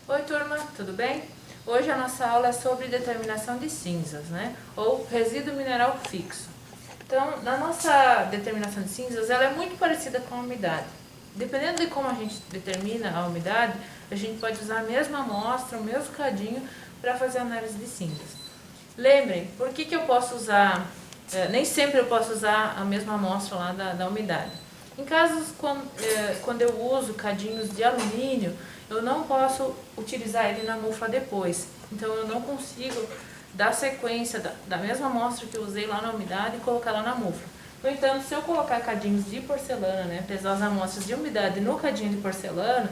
Oi turma, tudo bem? Hoje a nossa aula é sobre determinação de cinzas, né? Ou resíduo mineral fixo. Então, na nossa determinação de cinzas, ela é muito parecida com a umidade. Dependendo de como a gente determina a umidade, a gente pode usar a mesma amostra, o mesmo cadinho para fazer a análise de cinzas. Lembrem, por que eu posso usar, nem sempre eu posso usar a mesma amostra lá da umidade. Em casos quando eu uso cadinhos de alumínio, eu não posso utilizar ele na mufla depois. Então eu não consigo dar sequência da mesma amostra que eu usei lá na umidade e colocar lá na mufla. No entanto, se eu colocar cadinhos de porcelana, né, pesar as amostras de umidade no cadinho de porcelana,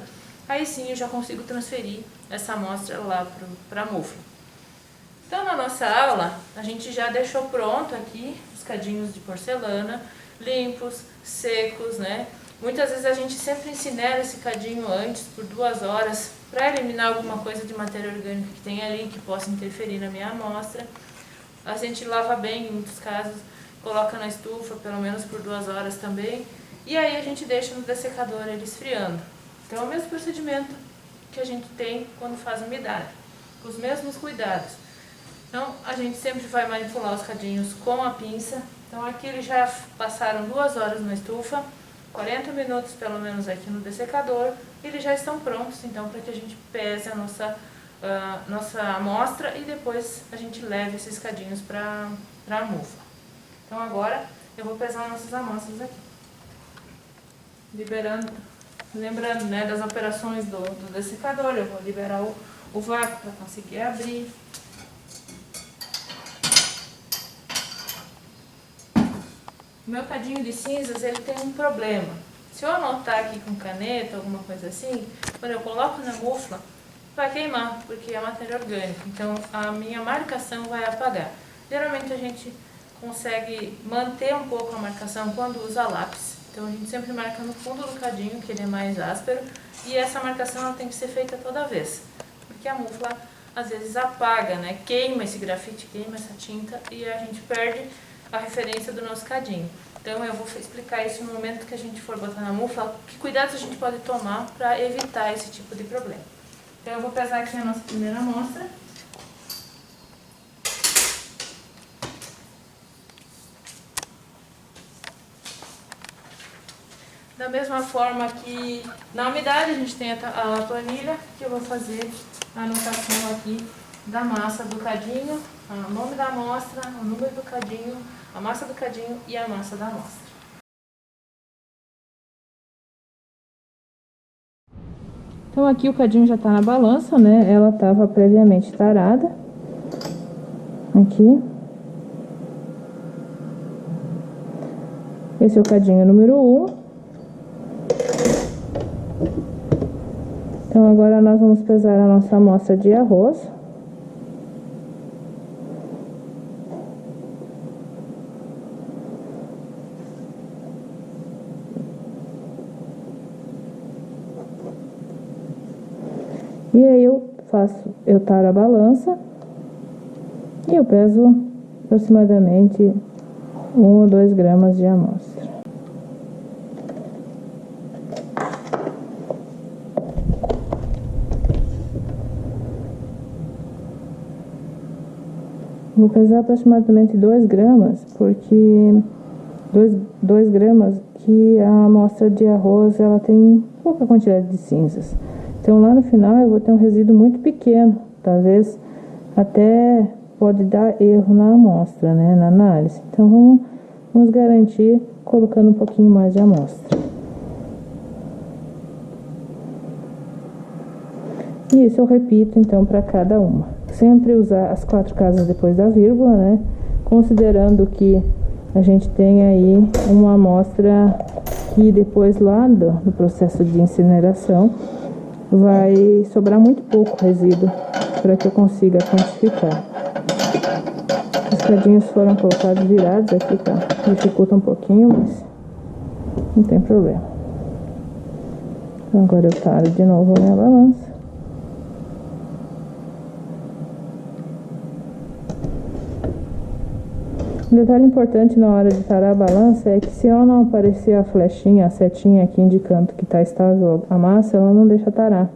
aí sim eu já consigo transferir essa amostra lá para a mufla. Então, na nossa aula, a gente já deixou pronto aqui os cadinhos de porcelana, limpos, secos, né? Muitas vezes a gente sempre incinera esse cadinho antes, por 2 horas, para eliminar alguma coisa de matéria orgânica que tem ali, que possa interferir na minha amostra. A gente lava bem, em muitos casos, coloca na estufa, pelo menos por 2 horas também, e aí a gente deixa no dessecador ele esfriando. Então, é o mesmo procedimento que a gente tem quando faz umidade, com os mesmos cuidados. Então, a gente sempre vai manipular os cadinhos com a pinça. Então, aqui eles já passaram 2 horas na estufa, 40 minutos pelo menos aqui no dessecador, e eles já estão prontos, então, para que a gente pese a nossa amostra e depois a gente leve esses cadinhos para a mufla. Então, agora eu vou pesar nossas amostras aqui. Lembrando, né, das operações do dessecador, eu vou liberar o vácuo para conseguir abrir. O meu cadinho de cinzas, ele tem um problema. Se eu anotar aqui com caneta, alguma coisa assim, quando eu coloco na mufla, vai queimar, porque é matéria orgânica. Então, a minha marcação vai apagar. Geralmente, a gente consegue manter um pouco a marcação quando usa lápis. Então, a gente sempre marca no fundo do cadinho, que ele é mais áspero, e essa marcação ela tem que ser feita toda vez. Porque a mufla, às vezes, apaga, né? Queima esse grafite, queima essa tinta, e a gente perde a referência do nosso cadinho. Então eu vou explicar isso no momento que a gente for botar na mufla, que cuidados a gente pode tomar para evitar esse tipo de problema. Então eu vou pesar aqui a nossa primeira amostra. Da mesma forma que na umidade a gente tem a planilha, que eu vou fazer a anotação aqui da massa do cadinho, o nome da amostra, o número do cadinho, a massa do cadinho e a massa da amostra. Então aqui o cadinho já está na balança, né? Ela estava previamente tarada. Aqui. Esse é o cadinho número 1. Então agora nós vamos pesar a nossa amostra de arroz. E aí eu taro a balança e eu peso aproximadamente 1 ou 2 gramas de amostra. Vou pesar aproximadamente 2 gramas, porque 2 gramas que a amostra de arroz ela tem pouca quantidade de cinzas. Então lá no final eu vou ter um resíduo muito pequeno, talvez até pode dar erro na amostra, né, na análise. Então vamos garantir colocando um pouquinho mais de amostra. E isso eu repito então para cada uma. Sempre usar as 4 casas depois da vírgula, né, considerando que a gente tem aí uma amostra que depois lá do processo de incineração vai sobrar muito pouco resíduo para que eu consiga quantificar. Os cadinhos foram colocados virados aqui, tá? Dificulta um pouquinho, mas não tem problema. Então agora eu taro de novo a minha balança. Um detalhe importante na hora de tarar a balança é que se ela não aparecer a flechinha, a setinha aqui indicando que está estável a massa, ela não deixa tarar.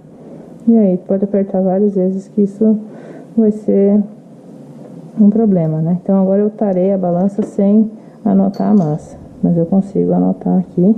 E aí pode apertar várias vezes que isso vai ser um problema, né? Então agora eu tarei a balança sem anotar a massa, mas eu consigo anotar aqui.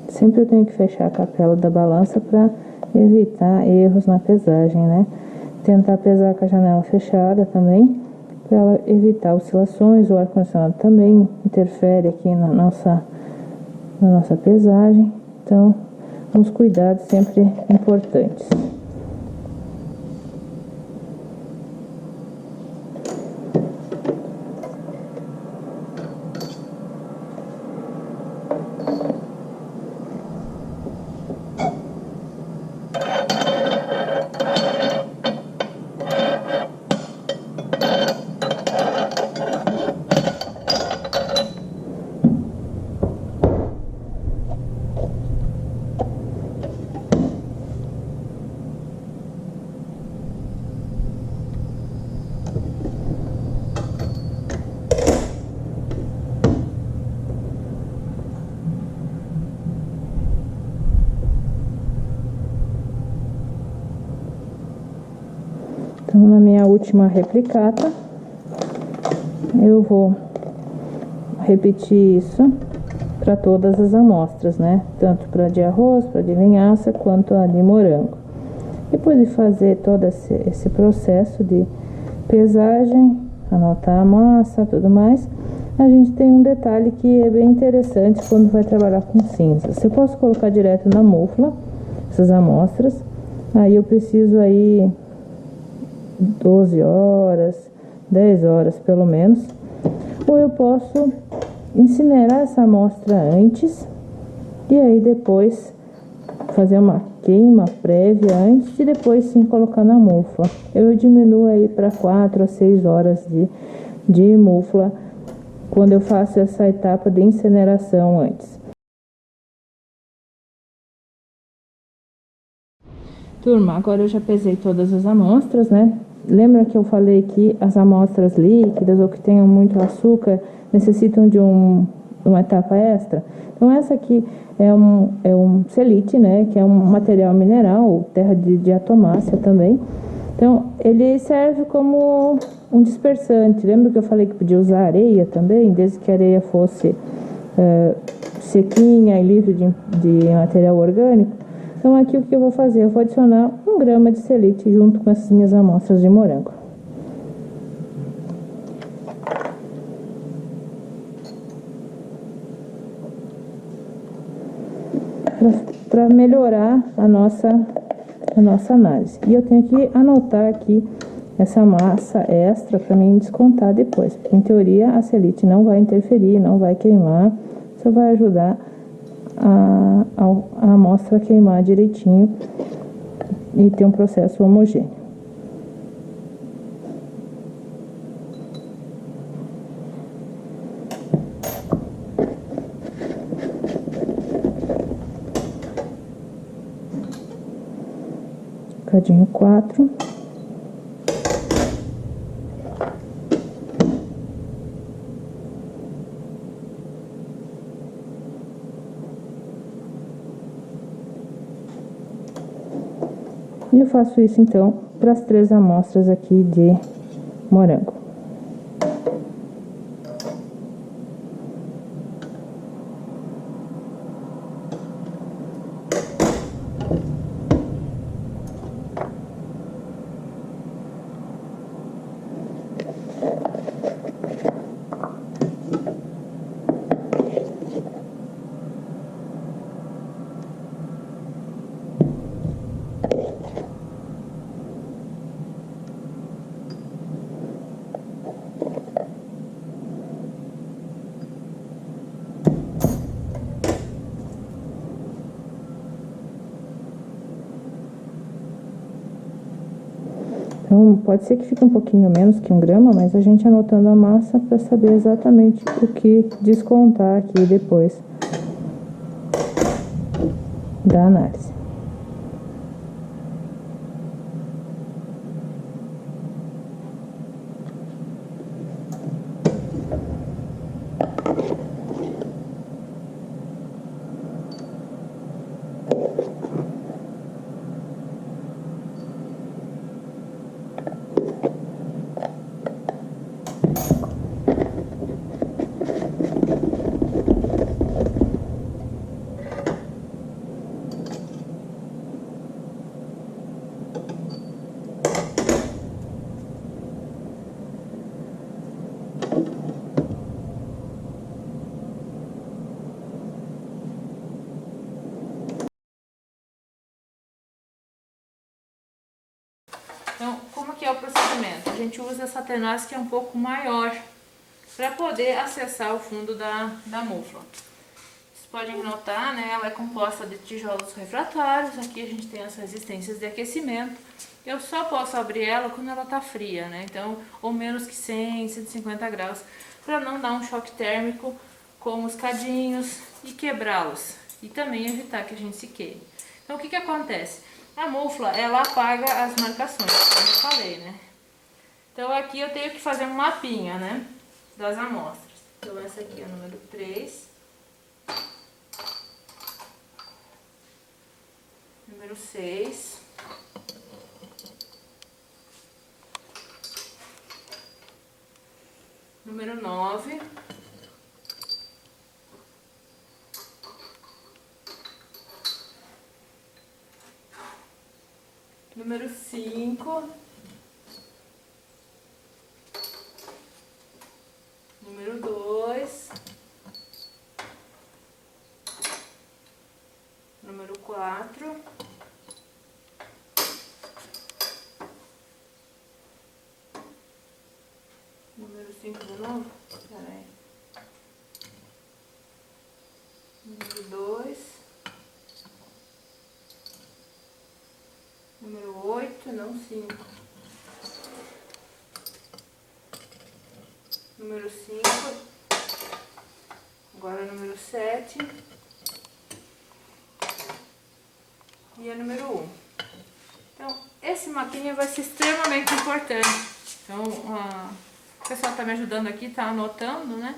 Sempre eu tenho que fechar a capela da balança para evitar erros na pesagem, né? Tentar pesar com a janela fechada também, para ela evitar oscilações. O ar-condicionado também interfere aqui na nossa pesagem. Então, uns cuidados sempre importantes. Então, na minha última replicata, eu vou repetir isso para todas as amostras, né? Tanto para de arroz, para de linhaça, quanto a de morango. Depois de fazer todo esse processo de pesagem, anotar a massa, tudo mais, a gente tem um detalhe que é bem interessante quando vai trabalhar com cinzas. Eu posso colocar direto na mufla essas amostras, aí eu preciso aí 12 horas, 10 horas pelo menos, ou eu posso incinerar essa amostra antes e aí depois fazer uma queima prévia antes e depois sim colocar na mufla. Eu diminuo aí para 4 a 6 horas de mufla quando eu faço essa etapa de incineração antes. Turma, agora eu já pesei todas as amostras, né? Lembra que eu falei que as amostras líquidas ou que tenham muito açúcar necessitam de uma etapa extra? Então essa aqui é um selite, né? Que é um material mineral, terra de diatomácea também. Então ele serve como um dispersante. Lembra que eu falei que podia usar areia também, desde que a areia fosse sequinha e livre de material orgânico? Então aqui o que eu vou fazer? Eu vou adicionar 1 grama de selite junto com essas minhas amostras de morango. Para melhorar a nossa análise. E eu tenho que anotar aqui essa massa extra para mim descontar depois. Porque em teoria a selite não vai interferir, não vai queimar, só vai ajudar a amostra queimar direitinho e ter um processo homogêneo. Cadinho 4. E eu faço isso então para as 3 amostras aqui de morango. Então, pode ser que fique um pouquinho menos que 1 grama, mas a gente anotando a massa para saber exatamente o que descontar aqui depois da análise. Então, como que é o procedimento? A gente usa essa tenaz que é um pouco maior para poder acessar o fundo da mufla. Vocês podem notar, né, ela é composta de tijolos refratários. Aqui a gente tem as resistências de aquecimento. Eu só posso abrir ela quando ela está fria, né? Então, ou menos que 100, 150 graus, para não dar um choque térmico com os cadinhos e quebrá-los. E também evitar que a gente se queime. Então, o que acontece? A mufla, ela apaga as marcações, como eu falei, né? Então, aqui eu tenho que fazer um mapinha, né, das amostras. Então, essa aqui é a número 3. Número 6. Número 9. Número 5. Número 2. Número 4. Número 5 de novo? Peraí. Número 2. Número 8, não 5. Número 5. Agora número 7. E a número 1. Então, esse mapinha vai ser extremamente importante. Então, o pessoal está me ajudando aqui, está anotando, né?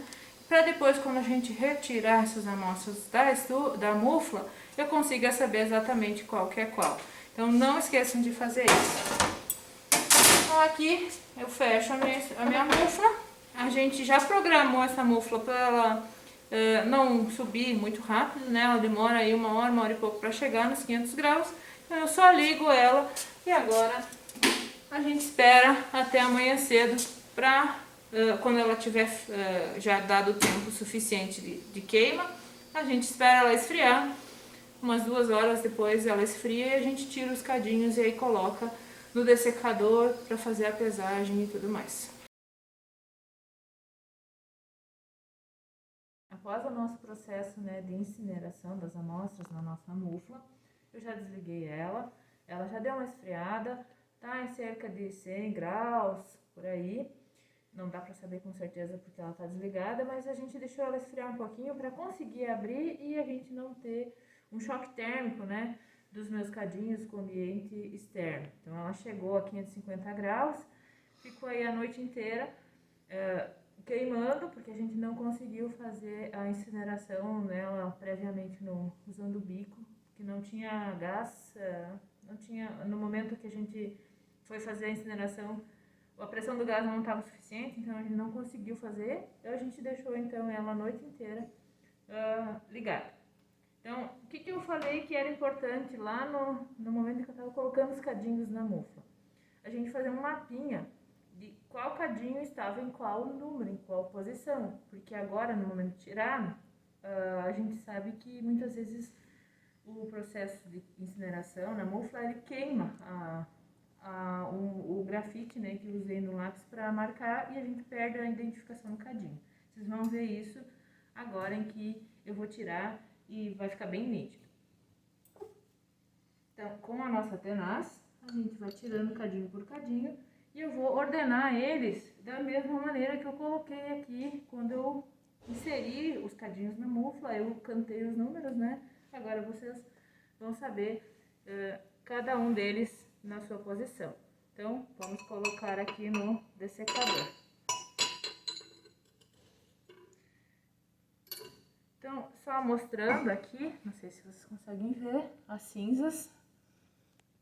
Para depois, quando a gente retirar essas amostras da mufla, eu consiga saber exatamente qual que é qual. Então, não esqueçam de fazer isso. Então, aqui eu fecho a minha mufla. A gente já programou essa mufla para ela não subir muito rápido, né? Ela demora aí 1 hora e pouco para chegar nos 500 graus. Então, eu só ligo ela e agora a gente espera até amanhã cedo para quando ela tiver já dado o tempo suficiente de queima, a gente espera ela esfriar. Umas 2 horas depois ela esfria e a gente tira os cadinhos e aí coloca no dessecador para fazer a pesagem e tudo mais. Após o nosso processo, né, de incineração das amostras na nossa mufla, eu já desliguei ela já deu uma esfriada, tá em cerca de 100 graus, por aí. Não dá pra saber com certeza porque ela tá desligada, mas a gente deixou ela esfriar um pouquinho para conseguir abrir e a gente não ter um choque térmico, né, dos meus cadinhos com o ambiente externo. Então ela chegou a 550 graus, ficou aí a noite inteira queimando, porque a gente não conseguiu fazer a incineração nela previamente usando o bico, que não tinha gás, não tinha, no momento que a gente foi fazer a incineração, a pressão do gás não estava suficiente, então a gente não conseguiu fazer, então a gente deixou então ela a noite inteira ligada. Então, o que eu falei que era importante lá no momento que eu estava colocando os cadinhos na mufla? A gente fazer um mapinha de qual cadinho estava em qual número, em qual posição, porque agora no momento de tirar, a gente sabe que muitas vezes o processo de incineração na mufla ele queima o grafite, né, que eu usei no lápis para marcar e a gente perde a identificação do cadinho. Vocês vão ver isso agora em que eu vou tirar e vai ficar bem nítido. Então, com a nossa tenaz, a gente vai tirando cadinho por cadinho E eu vou ordenar eles da mesma maneira que eu coloquei aqui quando eu inseri os cadinhos na mufla. Eu cantei os números, né? Agora vocês vão saber cada um deles na sua posição. Então, vamos colocar aqui no dessecador. Então, só mostrando aqui, não sei se vocês conseguem ver, as cinzas.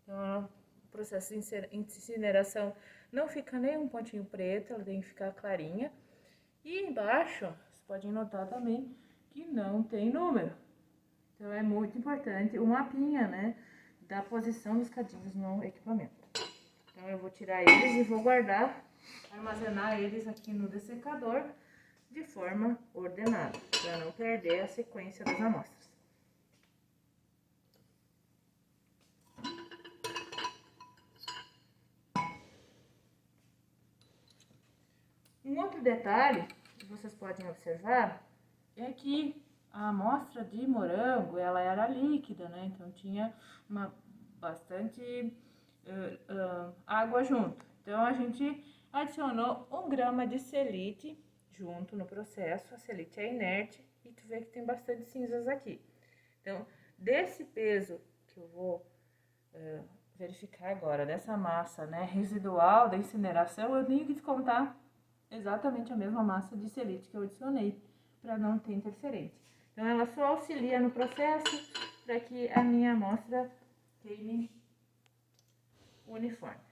Então, o processo de incineração não fica nem um pontinho preto, ela tem que ficar clarinha. E embaixo, vocês podem notar também que não tem número. Então, é muito importante o mapinha, né, da posição dos cadinhos no equipamento. Então, eu vou tirar eles e vou guardar, armazenar eles aqui no dessecador de forma ordenada, para não perder a sequência das amostras. Um outro detalhe que vocês podem observar é que a amostra de morango, ela era líquida, né? Então tinha bastante água junto. Então a gente adicionou 1 grama de selite junto no processo. A selite é inerte e tu vê que tem bastante cinzas aqui. Então, desse peso que eu vou verificar agora, dessa massa, né, residual da incineração, eu tenho que descontar exatamente a mesma massa de selite que eu adicionei, para não ter interferência. Então, ela só auxilia no processo para que a minha amostra queime uniforme.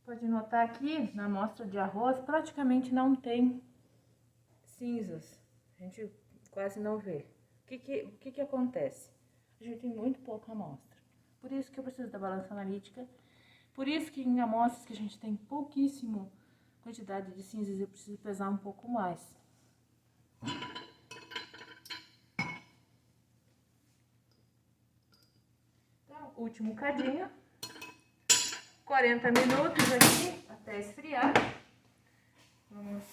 Pode notar aqui, na amostra de arroz, praticamente não tem cinzas. A gente quase não vê. O que acontece? A gente tem muito pouca amostra. Por isso que eu preciso da balança analítica. Por isso que em amostras que a gente tem pouquíssima quantidade de cinzas, eu preciso pesar um pouco mais. Então, último cadinho. 40 minutos aqui até esfriar. Vamos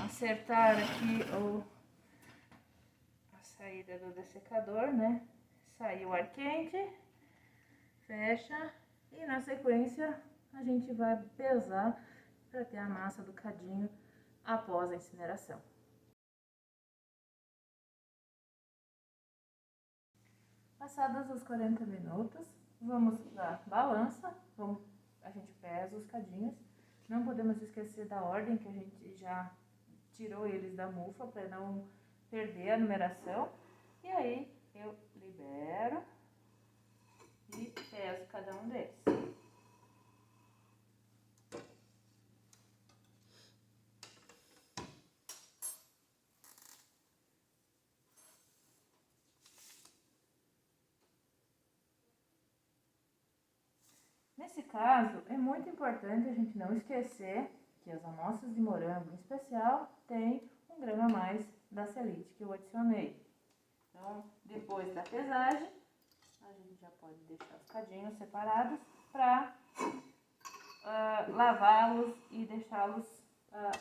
acertar aqui a saída do dessecador, né? Saiu o ar quente, fecha e na sequência a gente vai pesar para ter a massa do cadinho após a incineração. Passados os 40 minutos, vamos para a balança, a gente pesa os cadinhos. Não podemos esquecer da ordem que a gente já tirou eles da mufa para não perder a numeração. E aí eu libero e peso cada um deles. Nesse caso, é muito importante a gente não esquecer que as amostras de morango, em especial, têm 1 grama a mais da selite que eu adicionei. Então, depois da pesagem, a gente já pode deixar os cadinhos separados para lavá-los e deixá-los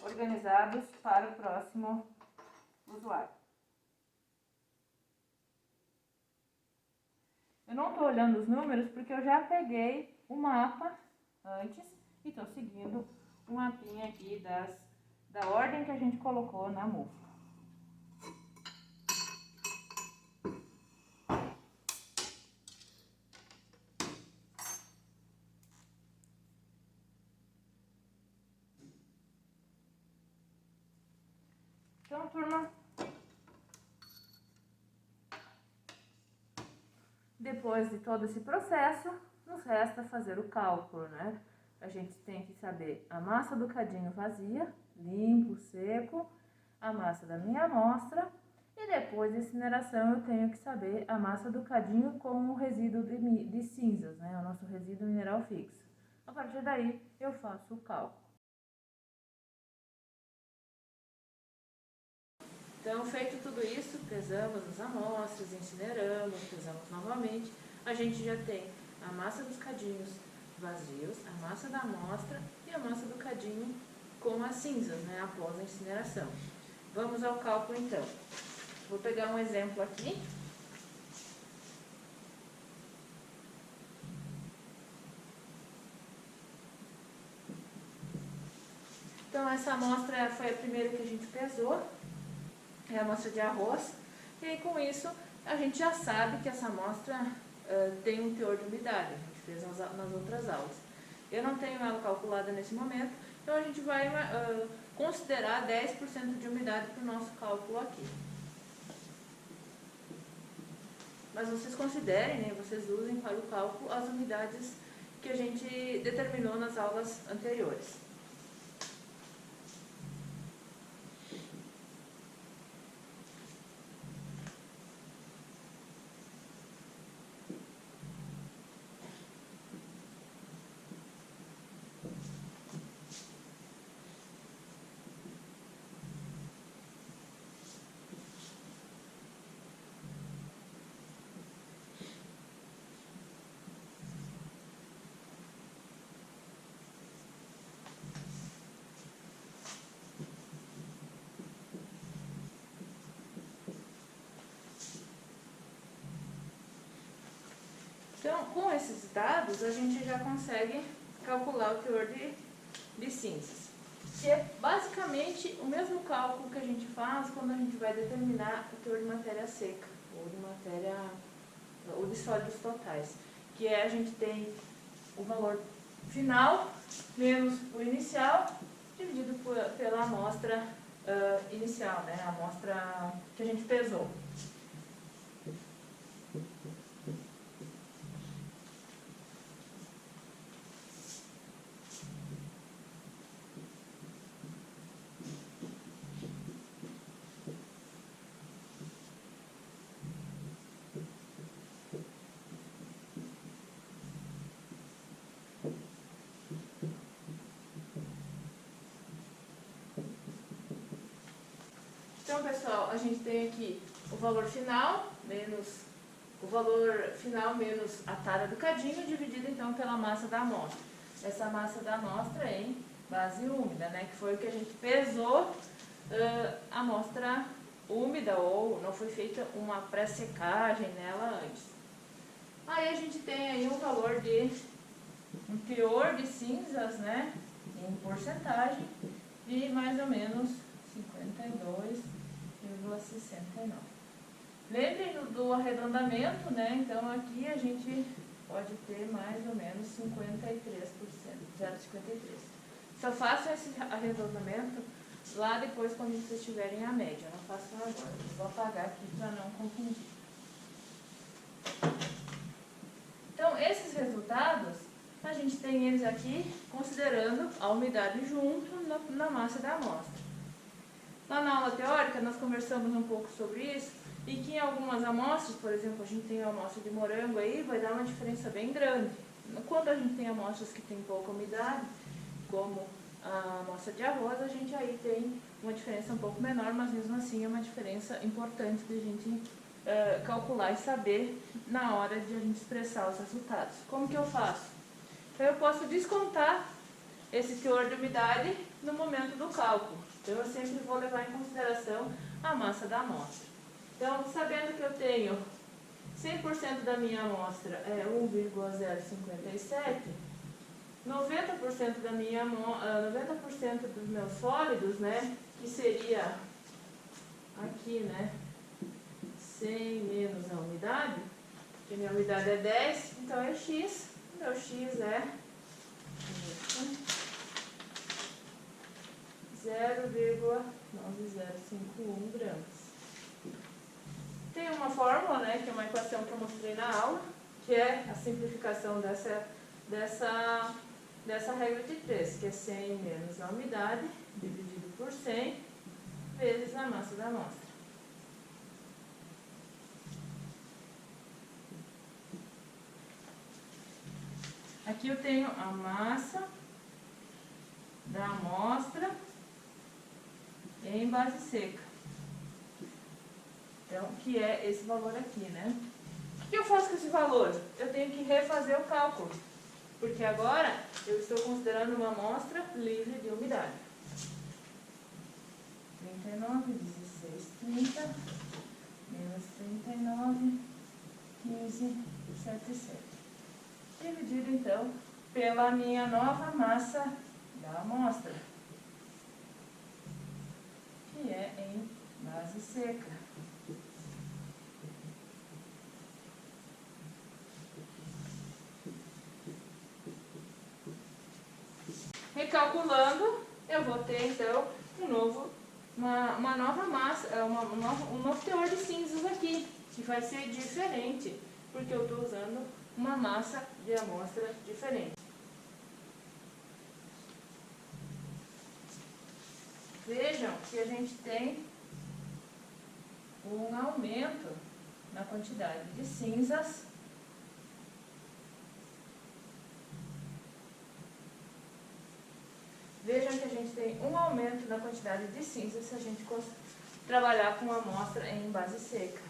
organizados para o próximo usuário. Eu não estou olhando os números porque eu já peguei o mapa antes e estou seguindo o mapinha aqui da ordem que a gente colocou na mufa. Então, turma, depois de todo esse processo, nos resta fazer o cálculo, né? A gente tem que saber a massa do cadinho vazia, limpo, seco, a massa da minha amostra e depois da incineração eu tenho que saber a massa do cadinho com o resíduo de cinzas, né? O nosso resíduo mineral fixo. A partir daí eu faço o cálculo. Então, feito tudo isso, pesamos as amostras, incineramos, pesamos novamente. A gente já tem a massa dos cadinhos vazios, a massa da amostra e a massa do cadinho com as cinzas, né, após a incineração. Vamos ao cálculo então. Vou pegar um exemplo aqui. Então, essa amostra foi a primeira que a gente pesou, é a amostra de arroz, e aí com isso a gente já sabe que essa amostra tem um teor de umidade, a gente fez nas outras aulas. Eu não tenho ela calculada nesse momento, então a gente vai considerar 10% de umidade para o nosso cálculo aqui. Mas vocês considerem, né, vocês usem para o cálculo as umidades que a gente determinou nas aulas anteriores. Então, com esses dados, a gente já consegue calcular o teor de cinzas. Que é basicamente o mesmo cálculo que a gente faz quando a gente vai determinar o teor de matéria seca ou de sólidos totais. Que é a gente tem o valor final menos o inicial dividido pela amostra inicial, né? A amostra que a gente pesou. Então, pessoal, a gente tem aqui o valor final menos a tara do cadinho, dividido então pela massa da amostra. Essa massa da amostra é em base úmida, né, que foi o que a gente pesou a amostra úmida, ou não foi feita uma pré-secagem nela antes. Aí a gente tem aí um valor um teor de cinzas, né, em porcentagem, de mais ou menos 52,69. Lembrem do arredondamento, né? Então aqui a gente pode ter mais ou menos 53%, 0,53. Só façam esse arredondamento lá depois quando vocês tiverem a média. Não façam agora. Eu vou apagar aqui para não confundir. Então esses resultados, a gente tem eles aqui considerando a umidade junto na massa da amostra. Lá na aula teórica, nós conversamos um pouco sobre isso, e que em algumas amostras, por exemplo, a gente tem a amostra de morango aí, vai dar uma diferença bem grande. Quando a gente tem amostras que tem pouca umidade, como a amostra de arroz, a gente aí tem uma diferença um pouco menor, mas mesmo assim é uma diferença importante de a gente calcular e saber na hora de a gente expressar os resultados. Como que eu faço? Então eu posso descontar esse teor de umidade no momento do cálculo. Então eu sempre vou levar em consideração a massa da amostra. Então, sabendo que eu tenho 100% da minha amostra é 1,057, 90% da minha 90% dos meus sólidos, né, que seria aqui, né, 100 menos a umidade, que minha umidade é 10, então é X, meu X é 0,9051 gramas. Tem uma fórmula, né, que é uma equação que eu mostrei na aula, que é a simplificação dessa regra de 3, que é 100 menos a umidade, dividido por 100, vezes a massa da amostra. Aqui eu tenho a massa da amostra em base seca. Então, que é esse valor aqui, né? O que eu faço com esse valor? Eu tenho que refazer o cálculo, porque agora eu estou considerando uma amostra livre de umidade. 39, 16, 30, menos 39, 15, 77. Dividido, então, pela minha nova massa da amostra, que é em base seca. Recalculando, eu vou ter, então, uma nova massa, um novo teor de cinzas aqui, que vai ser diferente, porque eu estou usando uma massa de amostra diferente. Vejam que a gente tem um aumento na quantidade de cinzas. Vejam que a gente tem um aumento na quantidade de cinzas se a gente trabalhar com amostra em base seca.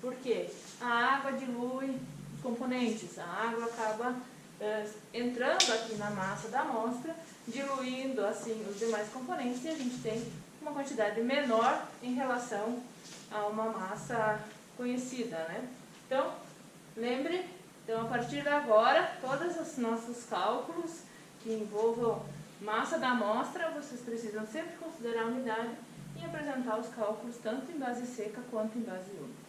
Por quê? A água dilui os componentes, a água acaba entrando aqui na massa da amostra, diluindo assim os demais componentes, e a gente tem uma quantidade menor em relação a uma massa conhecida, né? Então, lembre, então a partir de agora, todos os nossos cálculos que envolvam massa da amostra, vocês precisam sempre considerar a umidade e apresentar os cálculos tanto em base seca quanto em base úmida.